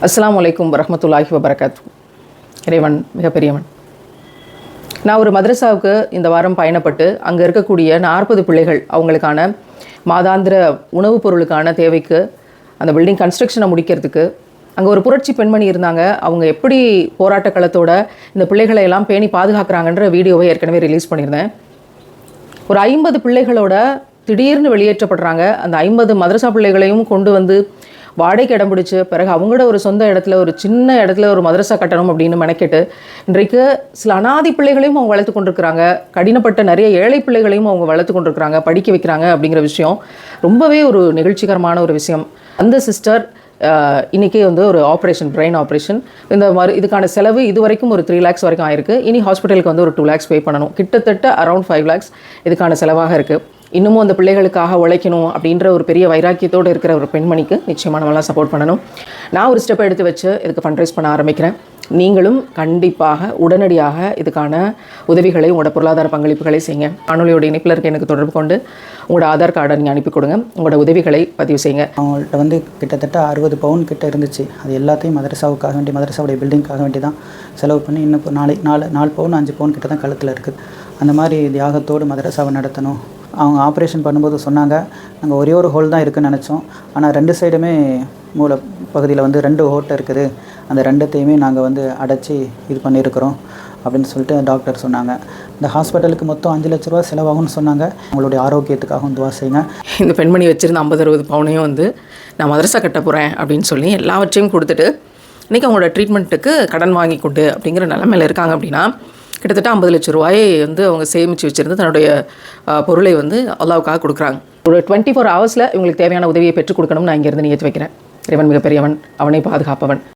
அஸ்ஸலாமு அலைக்கும் வரஹ்மத்துல்லாஹி வபரகாத்து. இறைவன் மிகப்பெரியவன். நான் ஒரு மதரசாவுக்கு இந்த வாரம் பயணப்பட்டு அங்கே இருக்கக்கூடிய 40 பிள்ளைகள் அவங்களுக்கான மாதாந்திர உணவுப் பொருளுக்கான தேவைக்கு அந்த பில்டிங் கன்ஸ்ட்ரக்ஷனை முடிக்கிறதுக்கு அங்கே ஒரு புரட்சி பெண்மணி இருந்தாங்க. அவங்க எப்படி போராட்ட களத்தோட இந்த பிள்ளைகளை எல்லாம் பேணி பாதுகாக்கிறாங்கன்ற வீடியோவை ஏற்கனவே ரிலீஸ் பண்ணியிருந்தேன். ஒரு 50 பிள்ளைகளோட திடீர்னு வெளியேற்றப்படுறாங்க. அந்த 50 மதரசா பிள்ளைகளையும் கொண்டு வந்து வாடகைக்கு இடம் பிடிச்சி பிறகு அவங்களோட ஒரு சொந்த இடத்துல ஒரு சின்ன இடத்துல ஒரு மதரசா கட்டணும் அப்படின்னு மெனக்கெட்டு இன்றைக்கு சில அனாதை பிள்ளைகளையும் அவங்க வளர்த்து கொண்டிருக்கிறாங்க. கடினப்பட்ட நிறைய ஏழை பிள்ளைகளையும் அவங்க வளர்த்து கொண்டிருக்கிறாங்க, படிக்க வைக்கிறாங்க. அப்படிங்கிற விஷயம் ரொம்பவே ஒரு நிகழ்ச்சிகரமான ஒரு விஷயம். அந்த சிஸ்டர் இன்றைக்கே வந்து ஒரு ஆப்ரேஷன், பிரெயின் ஆப்ரேஷன், இந்த மாதிரி இதுக்கான செலவு இது வரைக்கும் ஒரு 3 lakhs வரைக்கும் ஆயிருக்கு. இனி ஹாஸ்பிட்டலுக்கு வந்து ஒரு 2 lakhs பே பண்ணணும். கிட்டத்தட்ட அரௌண்ட் 5 lakhs இதுக்கான செலவாக இருக்குது. இன்னமும் அந்த பிள்ளைகளுக்காக உழைக்கணும் அப்படின்ற ஒரு பெரிய வைராக்கியத்தோடு இருக்கிற ஒரு பெண்மணிக்கு நிச்சயமாக நம்மளாம் சப்போர்ட் பண்ணணும். நான் ஒரு ஸ்டெப் எடுத்து வச்சு இதுக்கு ஃபண்ட்ரைஸ் பண்ண ஆரம்பிக்கிறேன். நீங்களும் கண்டிப்பாக உடனடியாக இதுக்கான உதவிகளை, உங்களோட பொருளாதார பங்களிப்புகளை செய்யுங்க. காணொலியோட இணைப்பில் இருக்க எனக்கு தொடர்பு கொண்டு உங்களோட ஆதார் கார்டை நீங்கள் அனுப்பி கொடுங்க. உங்களோட உதவிகளை பதிவு செய்யுங்க. அவங்கள்ட்ட வந்து கிட்டத்தட்ட 60 பவுன் கிட்ட இருந்துச்சு. அது எல்லாத்தையும் மதரசாவுக்காக வேண்டி, மதரசாவுடைய பில்டிங்காக வேண்டி தான் செலவு பண்ணி இன்னும் இப்போ 4 பவுன் 5 பவுன் கிட்ட தான் கழுத்தில் இருக்குது. அந்த மாதிரி தியாகத்தோடு மதரசாவை நடத்தணும். அவங்க ஆப்ரேஷன் பண்ணும்போது சொன்னாங்க, நாங்கள் ஒரே ஒரு ஹோல் தான் இருக்குதுன்னு நினச்சோம், ஆனால் 2 சைடுமே மூளை பகுதியில் வந்து 2 ஓட்டை இருக்குது, அந்த 2த்தையுமே நாங்கள் வந்து அடைச்சி இது பண்ணியிருக்கிறோம் அப்படின்னு சொல்லிட்டு டாக்டர் சொன்னாங்க. இந்த ஹாஸ்பிட்டலுக்கு மொத்தம் 5 லட்ச ரூபா செலவாகும்னு சொன்னாங்க. அவங்களுடைய ஆரோக்கியத்துக்காகவும் துவா செய்யுங்க. இந்த பெண்மணி வச்சுருந்த 50-60 பவுனையும் வந்து நான் மதரசா கட்ட போகிறேன் அப்படின்னு சொல்லி எல்லாவற்றையும் கொடுத்துட்டு இன்றைக்கி அவங்களோட ட்ரீட்மெண்ட்டுக்கு கடன் வாங்கி கொண்டு அப்படிங்கிற நிலைமையில் இருக்காங்க. அப்படின்னா கிட்டத்தட்ட 50 லட்ச ரூபாயை வந்து அவங்க சேமித்து வச்சுருந்து தன்னுடைய பொருளை வந்து அல்லாவுக்காக கொடுக்குறாங்க. ஒரு 24 hours இவங்களுக்கு தேவையான உதவியை பெற்றுக் கொடுக்கணும்னு நான் இங்கேருந்து நியத்து வைக்கிறேன். இறைவன் மிகப்பெரியவன், அவனை பாதுகாப்பவன்.